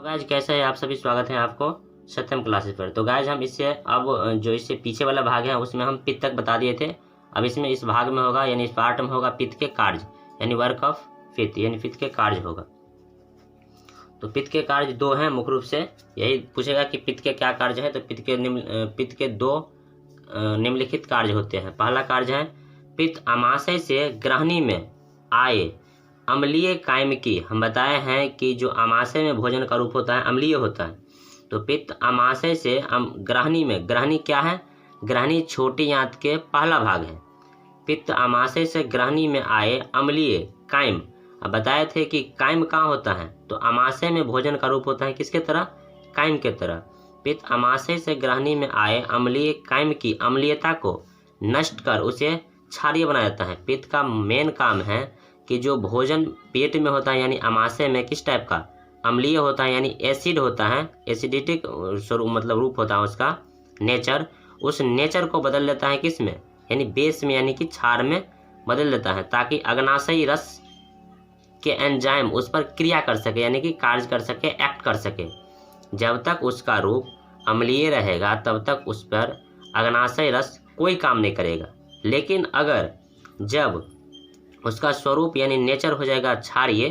तो गाइज कैसे है आप सभी, स्वागत है आपको सत्यम क्लासेस पर। तो गाइज हम इससे अब जो इससे पीछे वाला भाग है उसमें हम पित्त तक बता दिए थे। अब इसमें इस भाग में होगा यानी इस पार्ट में होगा पित्त के कार्य यानी वर्क ऑफ पित्त यानी पित्त के कार्य होगा। तो पित्त के कार्य दो हैं मुख्य रूप से, यही पूछेगा कि पित्त के क्या कार्य है। तो पित्त के दो निम्नलिखित कार्य होते हैं। पहला कार्य है पित्त अमाशय से ग्रहणी में आए अम्लीय कायम की। हम बताए हैं कि जो अमाशय में भोजन का रूप होता है अम्लीय होता है। तो पित्त अमाशय से ग्रहणी में, ग्रहणी क्या है? ग्रहणी छोटी आंत के पहला भाग है। पित्त अमाशय से ग्रहणी में आए अम्लीय कायम। अब बताए थे कि कायम कहाँ होता है, तो अमाशय में भोजन का रूप होता है किसके तरह? कायम के तरह। पित्त अमाशय से ग्रहणी में आए अम्लीय कायम की अम्लीयता को नष्ट कर उसे क्षारीय बनाया जाता है। पित्त का मेन काम है कि जो भोजन पेट में होता है यानी अमाशय में किस टाइप का? अम्लीय होता है यानी एसिड होता है, एसिडिटिक स्वरूप मतलब रूप होता है उसका नेचर। उस नेचर को बदल देता है किस में? यानी बेस में यानी कि क्षार में बदल देता है, ताकि अग्नाशयी रस के एंजाइम उस पर क्रिया कर सके यानी कि कार्य कर सके, एक्ट कर सके। जब तक उसका रूप अम्लीय रहेगा तब तक उस पर अग्नाशय रस कोई काम नहीं करेगा। लेकिन अगर जब उसका स्वरूप यानी नेचर हो जाएगा क्षारीय,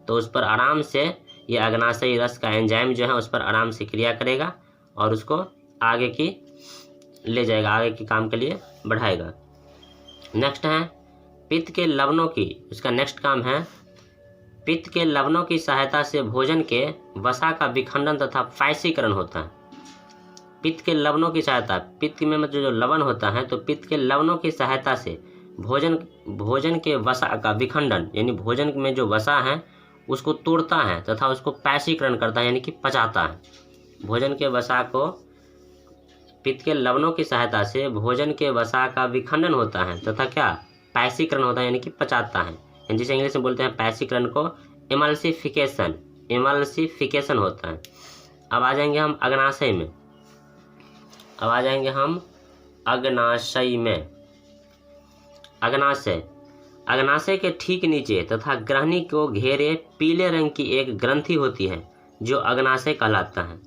तो उस पर आराम से ये अग्नाशयी रस का एंजाइम जो है उस पर आराम से क्रिया करेगा और उसको आगे की ले जाएगा, आगे के काम के लिए बढ़ाएगा। नेक्स्ट है पित्त के लवणों की, उसका नेक्स्ट काम है पित्त के लवणों की सहायता से भोजन के वसा का विखंडन तथा फैसीकरण होता है। पित्त के लवणों की सहायता, पित्त में मतलब जो लवण होता है, तो पित्त के लवणों की सहायता से भोजन के वसा का विखंडन यानी भोजन में जो वसा है उसको तोड़ता है तथा उसको पैसीकरण करता है यानी कि पचाता है। भोजन के वसा को पित्त के लवणों की सहायता से भोजन के वसा का विखंडन होता है तथा क्या? पैसीकरण होता है यानी कि पचाता है। जिसे इंग्लिश में बोलते हैं पैसीकरण को इमल्सिफिकेशन होता है। अब आ जाएंगे हम अग्नाशय में। अग्नाशय के ठीक नीचे तथा ग्रहणी को घेरे पीले रंग की एक ग्रंथि होती है जो अग्नाशय कहलाता है।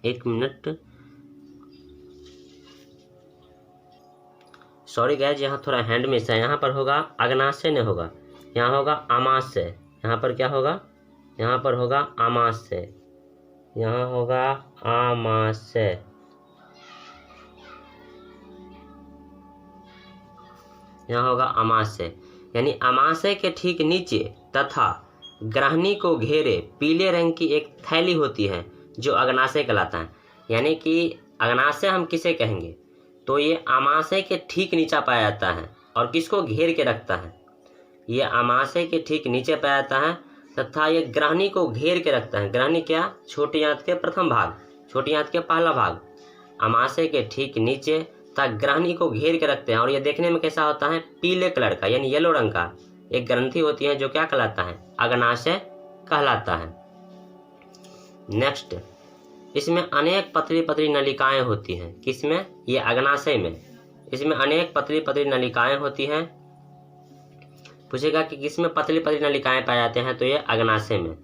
एक मिनट, सॉरी गाइज, यहाँ थोड़ा हैंड मिस है। यहाँ पर होगा अग्नाशय नहीं होगा, यहाँ होगा आमाशय। यहाँ पर क्या होगा? यहाँ पर होगा आमाशय, यहाँ होगा आमाशय। यहाँ होगा अमाशय, यानी अमाशय के ठीक नीचे तथा ग्रहणी को घेरे पीले रंग की एक थैली होती है जो अग्नाशय कहलाता है। यानी कि अग्नाशय हम किसे कहेंगे? तो ये अमाशय के ठीक नीचे पाया जाता है और किसको घेर के रखता है? ये अमाशय के ठीक नीचे पाया जाता है तथा ये ग्रहणी को घेर के रखता है। ग्रहणी क्या? छोटी आंत के प्रथम भाग, छोटी आंत के पहला भाग, अमाशय के ठीक नीचे तथा ग्रहणी को घेर के रखते हैं। और ये देखने में कैसा होता है? पीले कलर का यानी येलो रंग का एक ग्रंथि होती है जो क्या कहलाता है? अग्नाशय कहलाता है। नेक्स्ट, इसमें अनेक पतली पतली नलिकाएं होती हैं। किसमें? ये अग्नाशय में। इसमें अनेक पतली पतली नलिकाएं होती हैं। पूछेगा कि किसमें पतली पतली नलिकाएं पाए जाते हैं, तो ये अग्नाशय में।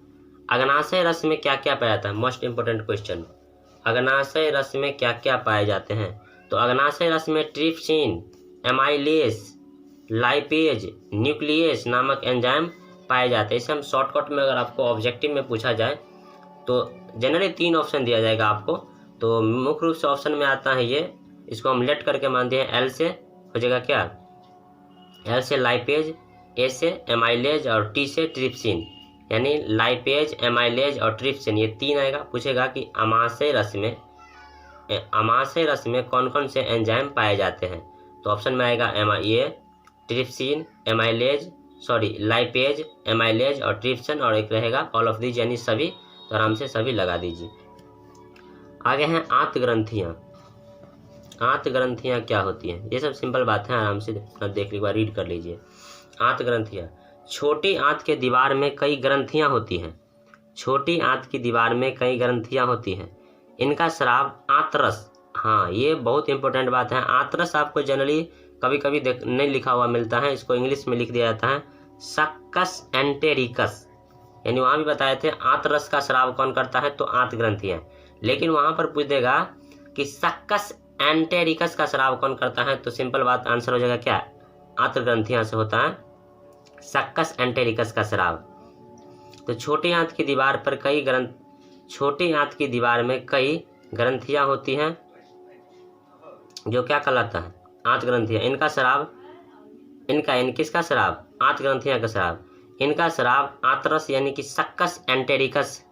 अग्नाशय रस में क्या क्या पाया जाता है? Most important question. अग्नाशय रस में क्या क्या पाए जाते हैं? तो अग्नाशय रस में ट्रिप्सिन, एमाइलेज, लाइपेज, न्यूक्लियस नामक एंजाइम पाए जाते हैं। इसे हम शॉर्टकट में अगर आपको ऑब्जेक्टिव में पूछा जाए तो जनरली 3 ऑप्शन दिया जाएगा आपको। तो मुख्य रूप से ऑप्शन में आता है ये, इसको हम लेट करके मानते हैं। एल से हो जाएगा क्या? एल से लाइपेज, ए से एमाइलेज और टी से ट्रिप्सिन, यानी लाइपेज, एमाइलेज और ट्रिप्सिन, ये 3 आएगा। पूछेगा कि अमाशय रस में कौन कौन से एंजाइम पाए जाते हैं, तो ऑप्शन में आएगा ये ट्रिप्सिन, लाइपेज, एमाइलेज और ट्रिप्सिन, और एक रहेगा ऑल ऑफ दीज यानी सभी। तो आराम से सभी लगा दीजिए। आगे हैं आंत ग्रंथियाँ। आंत ग्रंथियाँ क्या होती हैं? ये सब सिंपल बात है, आराम से देख लीजिए, रीड कर लीजिए। आंत ग्रंथियाँ, छोटी आंत के दीवार में कई ग्रंथियाँ होती हैं। छोटी आंत की दीवार में कई ग्रंथियाँ होती हैं। इनका स्राव आंतरस, हाँ ये बहुत इंपॉर्टेंट बात है। आंतरस आपको जनरली कभी कभी नहीं लिखा हुआ मिलता है, इसको इंग्लिश में लिख दिया जाता है सक्कस एंटेरिकस। यानी वहाँ भी बताए थे आंतरस का स्राव कौन करता है, तो आंत ग्रंथियाँ। लेकिन वहाँ पर पूछ देगा कि सक्कस एंटेरिकस का स्राव कौन करता है, तो सिंपल बात आंसर हो जाएगा क्या, आंत ग्रंथियाँ से होता है सक्कस एंटेरिकस का स्राव। तो छोटी आंत की दीवार पर छोटी आंत की दीवार में कई ग्रंथियां होती हैं जो क्या कहलाता है, आंत ग्रंथियां। इनका स्राव, किसका स्राव, आंत ग्रंथियां का स्राव, इनका स्राव आंतरस यानी कि सक्कस एंटेरिकस,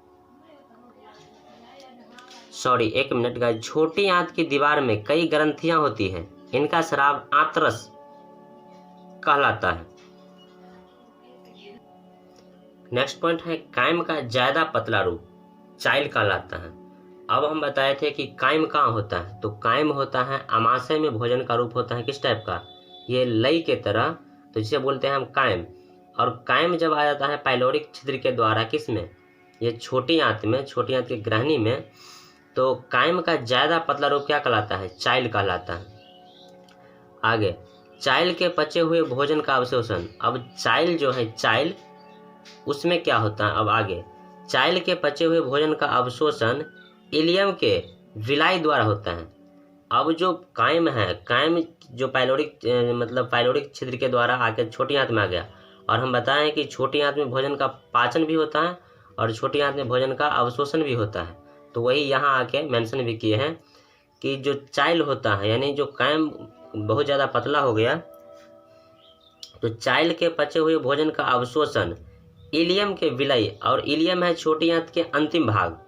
सॉरी एक मिनट गाइस, छोटी आंत की दीवार में कई ग्रंथियां होती हैं, इनका स्राव आंतरस कहलाता है। नेक्स्ट पॉइंट है कायम का ज्यादा पतला रूप चाइल कहलाता है। अब हम बताए थे कि कायम कहाँ होता है, तो कायम होता है अमाशय में भोजन का रूप होता है किस टाइप का, ये लई के तरह, तो जिसे बोलते हैं हम कायम। और कायम जब आ जाता है पाइलोरिक छिद्र के द्वारा किस में, ये छोटी आंत में, छोटी आंत की ग्रहणी में, तो कायम का ज्यादा पतला रूप क्या कहलाता है, चाइल कहलाता है। आगे चाइल के पचे हुए भोजन का अवशोषण। अब चाइल जो है, चाइल उसमें क्या होता है, अब आगे चाइल के पचे हुए भोजन का अवशोषण इलियम के विलाई द्वारा होता है। अब जो कायम है, कायम जो पाइलोरिक छिद्र के द्वारा आकर छोटी आंत में आ गया, और हम बताएं कि छोटी आंत में भोजन का पाचन भी होता है और छोटी आंत में भोजन का अवशोषण भी होता है। तो वही यहाँ आके मेंशन भी किए हैं कि जो चाइल होता है, यानी जो कायम बहुत ज़्यादा पतला हो गया, तो चाइल के पचे हुए भोजन का अवशोषण इलियम के विलय, और इलियम है छोटी आंत के अंतिम भाग,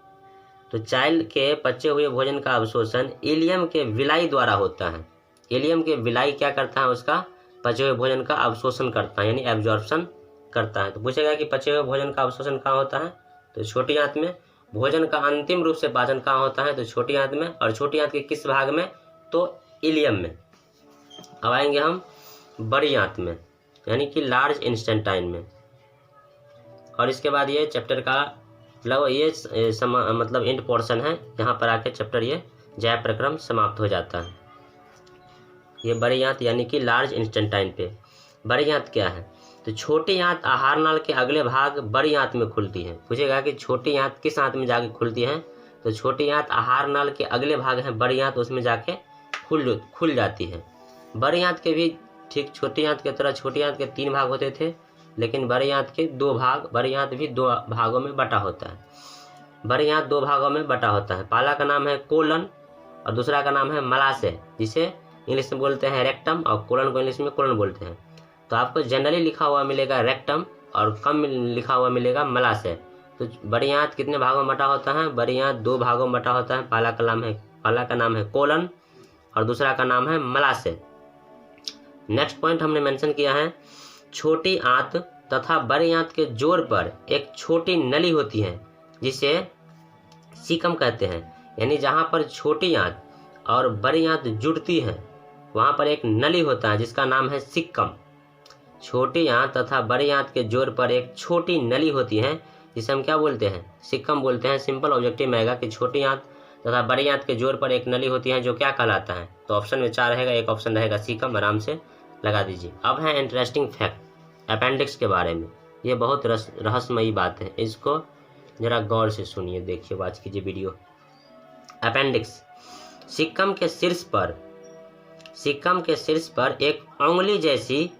तो चाइल के पचे हुए भोजन का अवशोषण इलियम के विलाई द्वारा होता है। इलियम के विलाई क्या करता है, उसका पचे हुए भोजन का अवशोषण करता है, यानी एब्जॉर्प्शन करता है। तो पूछेगा कि पचे हुए भोजन का अवशोषण कहाँ होता है, तो छोटी आंत में। भोजन का अंतिम रूप से पाचन कहाँ होता है, तो छोटी आंत में, और छोटी आंत के किस भाग में, तो इलियम में। अब आएंगे हम बड़ी आंत में, यानी कि लार्ज इंस्टेंटाइन में। और इसके बाद ये चैप्टर का ये मतलब एंड पोर्शन है, यहाँ पर आके चैप्टर ये जय प्रक्रम समाप्त हो जाता है। ये बड़ी आंत यानी कि लार्ज इंस्टेंटाइन पे। बड़ी आंत क्या है, तो छोटी आंत आहार नाल के अगले भाग बड़ी आंत में खुलती है। पूछेगा कि छोटी आंत किस आंत में जाके खुलती है, तो छोटी आंत आहार नाल के अगले भाग है बड़ी आंत, उसमें जाके खुल जाती है। बड़ी आंत के भी ठीक छोटी आंत की तरह छोटी आंत के 3 भाग होते थे, लेकिन बड़ी आंत के 2 भाग, बड़ी आंत भी 2 भागों में बटा होता है। बड़ी आंत 2 भागों में बटा होता है। पहला का नाम है कोलन और दूसरा का नाम है मलाशय, जिसे इंग्लिश में बोलते हैं रेक्टम, और कोलन को इंग्लिश में कोलन बोलते हैं। तो आपको जनरली लिखा हुआ मिलेगा रेक्टम और कम लिखा हुआ मिलेगा मलाशय। तो बड़ी आंत कितने भागों में बटा होता है, बड़ी आंत 2 भागों में बटा होता है। पहला का नाम है कोलन और दूसरा का नाम है मलाशय। नेक्स्ट पॉइंट हमने मेंशन किया है, छोटी आंत तथा बड़ी आंत के जोड़ पर एक छोटी नली होती है जिसे सीकम कहते हैं। यानी जहाँ पर छोटी आंत और बड़ी आंत जुड़ती हैं वहाँ पर एक नली होता है जिसका नाम है सिक्कम। छोटी आंत तथा बड़ी आंत के जोड़ पर एक छोटी नली होती है जिसे हम क्या बोलते हैं, सिक्कम बोलते हैं। सिंपल ऑब्जेक्टिव में आएगा कि छोटी आंत तथा बड़ी आंत के जोड़ पर एक नली होती है जो क्या कहलाता है, तो ऑप्शन में 4 रहेगा, एक ऑप्शन रहेगा सिक्कम, आराम से लगा दीजिए। अब है इंटरेस्टिंग फैक्ट अपेंडिक्स के बारे में। ये बहुत रहस्यमयी बात है, इसको जरा गौर से सुनिए, देखिए, वॉच कीजिए वीडियो। अपेंडिक्स, सिक्कम के शीर्ष पर एक उंगली जैसी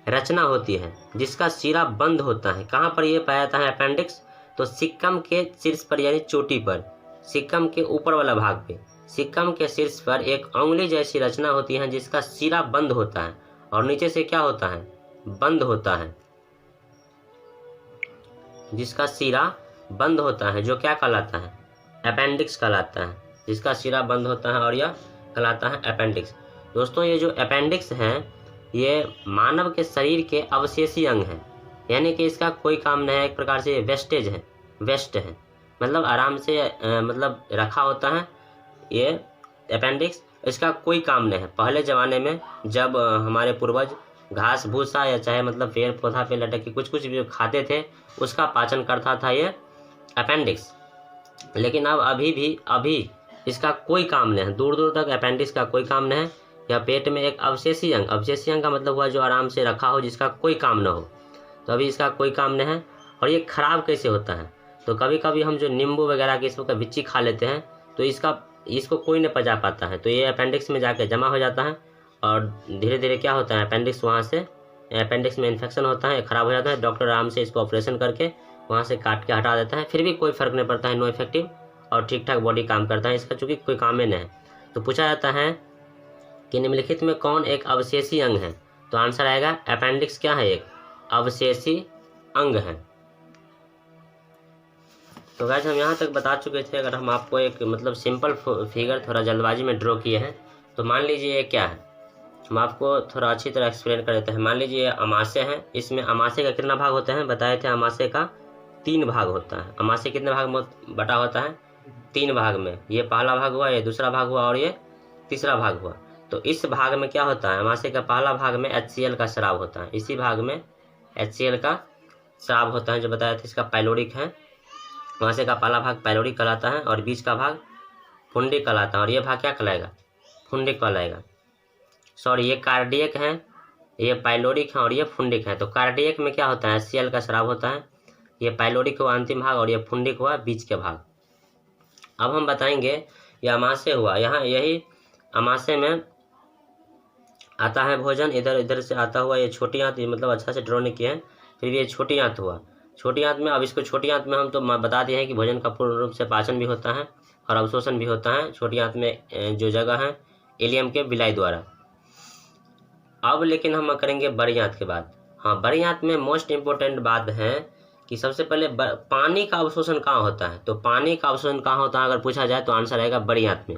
रचना होती है जिसका सिरा बंद होता है। कहाँ पर यह पाया जाता है अपेंडिक्स, तो सिक्कम के शीर्ष पर यानी चोटी पर, सिक्कम के ऊपर वाला भाग पे, सिक्कम के शीर्ष पर एक उंगली जैसी रचना होती है जिसका सिरा बंद होता है और नीचे से क्या होता है, बंद होता है, जिसका सिरा बंद होता है, जो क्या कहलाता है, अपेंडिक्स कहलाता है। जिसका सिरा बंद होता है और यह कहलाता है अपेंडिक्स। दोस्तों ये जो अपेंडिक्स हैं ये मानव के शरीर के अवशेषी अंग हैं, यानी कि इसका कोई काम नहीं है, एक प्रकार से वेस्ट है, मतलब आराम से मतलब रखा होता है ये अपेंडिक्स, इसका कोई काम नहीं है। पहले ज़माने में जब हमारे पूर्वज घास भूसा या चाहे मतलब पेड़ पौधा पे लटक के कुछ भी खाते थे उसका पाचन करता था ये अपेंडिक्स। लेकिन अब अभी इसका कोई काम नहीं है, दूर दूर तक अपेंडिक्स का कोई काम नहीं है। यह पेट में एक अवशेषी अंग का मतलब हुआ जो आराम से रखा हो, जिसका कोई काम न हो, तो अभी इसका कोई काम नहीं है। और ये खराब कैसे होता है, तो कभी कभी हम जो नींबू वगैरह की इसको बिच्ची खा लेते हैं तो इसको कोई नहीं पचा पाता है, तो ये अपेंडिक्स में जाके जमा हो जाता है और धीरे धीरे क्या होता है, अपेंडिक्स में इन्फेक्शन होता है, ख़राब हो जाता है। डॉक्टर आराम से इसको ऑपरेशन करके वहाँ से काट के हटा देता है, फिर भी कोई फ़र्क नहीं पड़ता है, नो इफेक्टिव, और ठीक ठाक बॉडी काम करता है इसका, चूँकि कोई काम ही नहीं है। तो पूछा जाता है कि निम्नलिखित में कौन एक अवशेषी अंग है, तो आंसर आएगा अपेंडिक्स क्या है, एक अवशेषी अंग है। तो गाइस हम यहाँ तक बता चुके थे। अगर हम आपको एक मतलब सिंपल फिगर थोड़ा जल्दबाजी में ड्रॉ किए हैं, तो मान लीजिए ये क्या है, हम आपको थोड़ा अच्छी तरह एक्सप्लेन कर देते हैं। मान लीजिए अमाशय है, इसमें अमाशय का कितना भाग होता है, बताए थे अमाशय का 3 भाग होता है। अमाशय कितने भाग में बटा होता है, 3 भाग में। ये पहला भाग हुआ, ये दूसरा भाग हुआ और ये तीसरा भाग हुआ। तो इस भाग में क्या होता है, अमाशय का पहला भाग में HCl का स्राव होता है, इसी भाग में HCl का स्राव होता है जो बताया था, इसका पाइलोरिक है। अमाशय का पहला भाग पाइलोरिक कहलाता है और बीच का भाग फुंडिक कहलाता है, और ये भाग क्या कहलाएगा, फुंडिक कहलाएगा। सॉरी, ये कार्डियक है, ये पाइलोरिक है और ये फुंडिक है। तो कार्डियक में क्या होता है, HCl का स्राव होता है, ये पाइलोरिक हुआ अंतिम भाग और ये फुंडिक हुआ बीच के भाग। अब हम बताएंगे ये अमाशय हुआ, यहाँ यही अमाशय में आता है भोजन, इधर इधर से आता हुआ ये छोटी आंत, मतलब अच्छा से ड्रॉ नहीं किए हैं, फिर भी ये छोटी आंत हुआ। छोटी आंत में, अब इसको छोटी आंत में हम तो बता दिए हैं कि भोजन का पूर्ण रूप से पाचन भी होता है और अवशोषण भी होता है छोटी आंत में, जो जगह है इलियम के विलाई द्वारा। अब लेकिन हम करेंगे बड़ी आंत के बाद। हाँ, बड़ी आंत में मोस्ट इम्पोर्टेंट बात है कि सबसे पहले पानी का अवशोषण कहाँ होता है, तो पानी का अवशोषण कहाँ होता है अगर पूछा जाए तो आंसर आएगा बड़ी आंत में।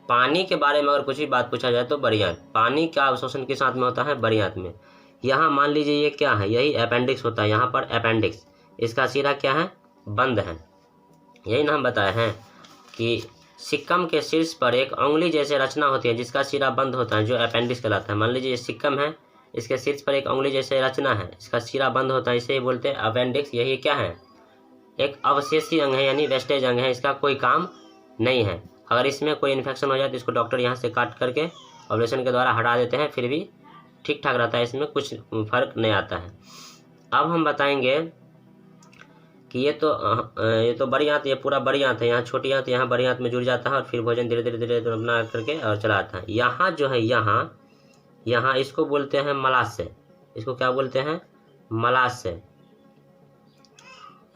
पानी के बारे में अगर कुछ भी बात पूछा जाए तो बड़ी आंत, पानी का अवशोषण किस आंत में होता है, बड़ी आंत में। यहाँ मान लीजिए ये क्या है, यही अपेंडिक्स होता है, यहाँ पर अपेंडिक्स, इसका सिरा क्या है, बंद है। यही ना हम बताए हैं कि सिक्कम के शीर्ष पर एक उंगली जैसे रचना होती है जिसका सिरा बंद होता है, जो अपेंडिक्स कहलाता है। मान लीजिए ये सिक्कम है, इसके शीर्ष पर एक उंगली जैसे रचना है, इसका सिरा बंद होता है, इसे ही बोलते हैं अपेंडिक्स। यही क्या है, एक अवशेषी अंग है, यानी वेस्टेज अंग है, इसका कोई काम नहीं है। अगर इसमें कोई इन्फेक्शन हो जाए तो इसको डॉक्टर यहाँ से काट करके ऑपरेशन के द्वारा हटा देते हैं, फिर भी ठीक ठाक रहता है, इसमें कुछ फर्क नहीं आता है। अब हम बताएंगे कि ये तो बड़ी आंत, ये पूरा बड़ी आंत है, यहाँ छोटी आंत, यहाँ बड़ी आंत में जुड़ जाता है और फिर भोजन धीरे धीरे अपना करके और चला आता है। यहाँ जो है, यहाँ इसको बोलते हैं मलाशय, इसको क्या बोलते हैं, मलाशय,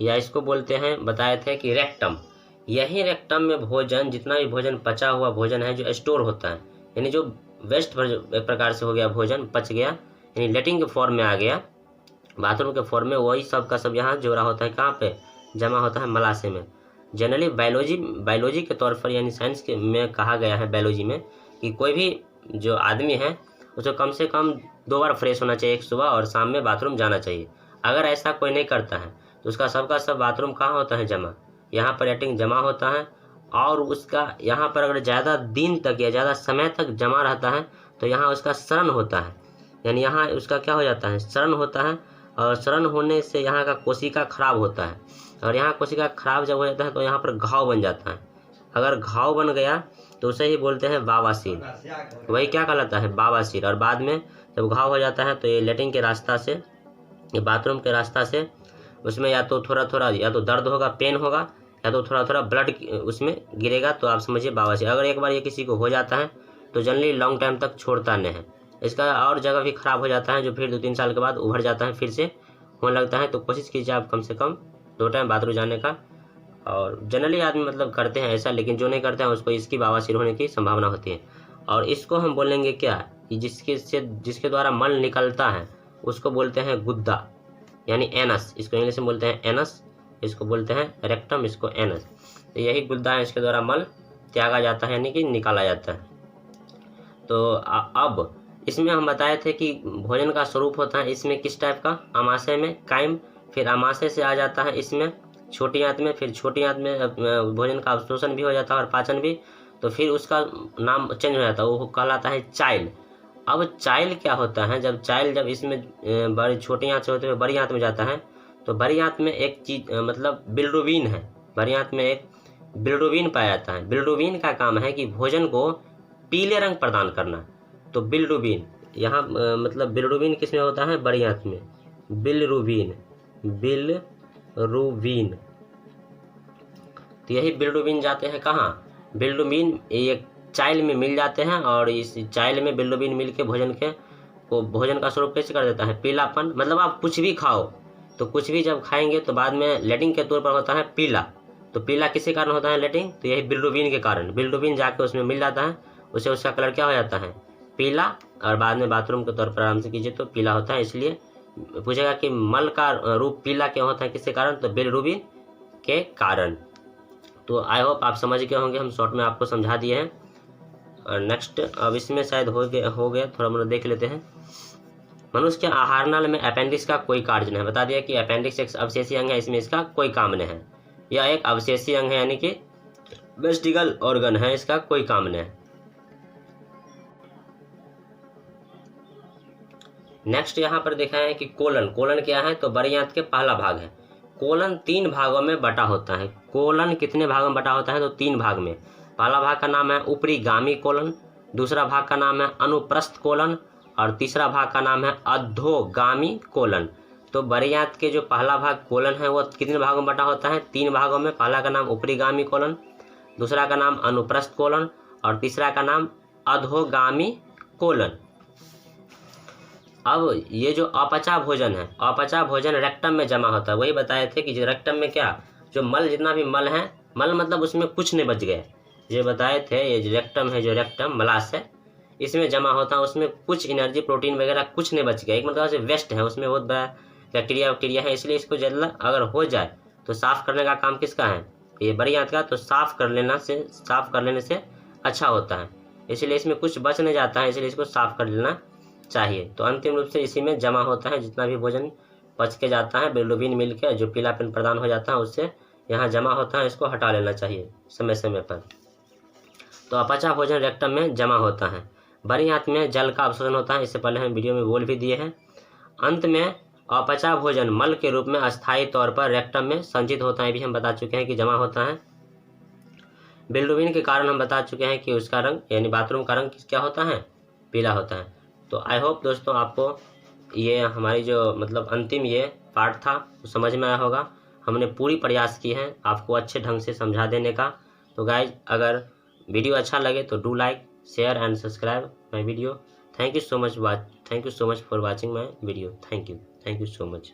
या इसको बोलते हैं, बताए थे कि रेक्टम। यही रेक्टम में भोजन, जितना भी भोजन पचा हुआ भोजन है जो स्टोर होता है, यानी जो वेस्ट एक प्रकार से हो गया, भोजन पच गया, यानी लेटिंग के फॉर्म में आ गया, बाथरूम के फॉर्म में, वही सब का सब यहाँ जोड़ा होता है, कहाँ पे जमा होता है, मलाशय में। जनरली बायोलॉजी के तौर पर, यानी साइंस के में कहा गया है बायोलॉजी में कि कोई भी जो आदमी है उसको कम से कम 2 बार फ्रेश होना चाहिए, एक सुबह और शाम में बाथरूम जाना चाहिए। अगर ऐसा कोई नहीं करता है तो उसका सबका सब बाथरूम कहाँ होता है, जमा, यहाँ पर लेटिंग जमा होता है, और उसका यहाँ पर अगर ज़्यादा दिन तक या ज़्यादा समय तक जमा रहता है तो यहाँ उसका शरण होता है, यानी यहाँ उसका क्या हो जाता है, शरण होता है, और शरण होने से यहाँ का कोशिका खराब होता है, और यहाँ कोशिका खराब जब हो जाता है तो यहाँ पर घाव बन जाता है। अगर घाव बन गया तो उसे ही बोलते हैं बावासीर, वही क्या कहलाता है, बावासीर। और बाद में जब घाव हो जाता है तो ये लेटिंग के रास्ता से, ये बाथरूम के रास्ता से, उसमें या तो थोड़ा थोड़ा या तो दर्द होगा, पेन होगा, या तो थोड़ा थोड़ा ब्लड उसमें गिरेगा, तो आप समझिए बावासीर। अगर एक बार ये किसी को हो जाता है तो जनरली लॉन्ग टाइम तक छोड़ता नहीं है, इसका और जगह भी खराब हो जाता है, जो फिर 2-3 साल के बाद उभर जाता है, फिर से होने लगता है। तो कोशिश कीजिए आप कम से कम 2 टाइम बाथरूम जाने का, और जनरली आदमी मतलब करते हैं ऐसा, लेकिन जो नहीं करते हैं उसको इसकी बावासीर होने की संभावना होती है। और इसको हम बोलेंगे क्या, कि जिसके द्वारा मल निकलता है उसको बोलते हैं गुद्दा, यानी एनस, इसको इंग्लिश में बोलते हैं एनस, इसको बोलते हैं रेक्टम, इसको एनस। तो यही गुद्दा है, इसके द्वारा मल त्यागा जाता है, यानी कि निकाला जाता है। तो अब इसमें हम बताए थे कि भोजन का स्वरूप होता है इसमें किस टाइप का, अमाशय में कायम, फिर अमाशय से आ जाता है इसमें छोटी आंत में, फिर छोटी आंत में भोजन का अवशोषण भी हो जाता है और पाचन भी, तो फिर उसका नाम चेंज हो जाता है, वो कहलाता है चाइल। अब चाइल क्या होता है, जब इसमें बड़ी छोटी आंत से होते हुए बड़ी आंत में जाता है, तो बड़ी आंत में एक चीज मतलब बिलिरुबिन है, बड़ी आंत में एक बिलिरुबिन पाया जाता है। बिलिरुबिन का काम है कि भोजन को पीले रंग प्रदान करना। तो बिलिरुबिन यहाँ मतलब बिलिरुबिन किस में होता है, बड़ी आंत में, बिलिरुबिन बिलिरुबिन। तो यही बिलिरुबिन जाते हैं कहाँ, बिलिरुबिन एक चाइल्ड में मिल जाते हैं और इस चाइल्ड में बिलिरुबिन मिल के भोजन का स्वरूप कैसे कर देता है, पीलापन। मतलब आप कुछ भी खाओ तो कुछ भी जब खाएंगे तो बाद में लेटिंग के तौर पर होता है पीला। तो पीला किसी कारण होता है लेटिंग, तो यही बिलिरुबिन के कारण। बिलिरुबिन जाके उसमें मिल जाता है, उससे उसका कलर क्या हो जाता है, पीला। और बाद में बाथरूम के तौर पर आराम से कीजिए तो पीला होता है। इसलिए पूछेगा कि मल का रूप पीला क्यों होता है, किसके कारण, तो बिलिरुबिन के कारण। तो आई होप आप समझ गए होंगे, हम शॉर्ट में आपको समझा दिए हैं। और नेक्स्ट अब इसमें शायद हो गया थोड़ा मोड़ा देख लेते हैं। मनुष्य के आहार नाल में अपेंडिक्स का कोई कार्य नहीं है। बता दिया कि अपेंडिक्स एक अवशेषी अंग है, इसमें इसका कोई काम नहीं है। यह एक अवशेषी अंग है यानी कि वेस्टिगल ऑर्गन है, इसका कोई काम नहीं है। नेक्स्ट यहाँ पर देखा है कि कोलन। कोलन क्या है, तो बड़ी आंत के पहला भाग है। कोलन 3 भागों में बटा होता है। कोलन कितने भागों में बटा होता है, तो 3 भाग में। पहला भाग का नाम है ऊपरीगामी कोलन, दूसरा भाग का नाम है अनुप्रस्थ कोलन और तीसरा भाग का नाम है अधोगामी कोलन। तो बड़ी आंत के जो पहला भाग कोलन है वो कितने भागों में बटा होता है, 3 भागों में। पहला का नाम ऊपरीगामी कोलन, दूसरा का नाम अनुप्रस्थ कोलन और तीसरा का नाम अधोगामी कोलन। अब ये जो अपचा भोजन है, अपचा भोजन रेक्टम में जमा होता है। वही बताए थे कि जो रेक्टम में क्या, जो मल, जितना भी मल है, मल मतलब उसमें कुछ नहीं बच गया, ये बताए थे। ये जो रेक्टम है, जो रेक्टम मलाशय, इसमें जमा होता है। उसमें कुछ एनर्जी, प्रोटीन वगैरह कुछ नहीं बच गया, एक मतलब से वेस्ट है, उसमें बहुत बड़ा बैक्टीरिया है। इसलिए इसको जल्द अगर हो जाए तो साफ करने का काम किसका है, ये बड़ी आंत का। तो साफ कर लेने से अच्छा होता है। इसलिए इसमें कुछ बच नहीं जाता है, इसलिए इसको साफ कर लेना चाहिए। तो अंतिम रूप से इसी में जमा होता है, जितना भी भोजन पच के जाता है, बिलिरुबिन मिल के जो पीलापन प्रदान हो जाता है उससे यहाँ जमा होता है। इसको हटा लेना चाहिए समय समय पर। तो अपचा भोजन रेक्टम में जमा होता है। बड़ी आंत में जल का अवशोषण होता है, इससे पहले हम वीडियो में बोल भी दिए हैं। अंत में अपचा भोजन मल के रूप में अस्थायी तौर पर रेक्टम में संचित होता है, भी हम बता चुके हैं कि जमा होता है। बिलिरुबिन के कारण हम बता चुके हैं कि उसका रंग यानी बाथरूम का रंग क्या होता है, पीला होता है। तो आई होप दोस्तों आपको ये हमारी जो मतलब अंतिम ये पार्ट था तो समझ में आया होगा। हमने पूरी प्रयास की है आपको अच्छे ढंग से समझा देने का। तो गाइज अगर वीडियो अच्छा लगे तो do like, share and subscribe my video. Thank you so much for watching my video. Thank you so much.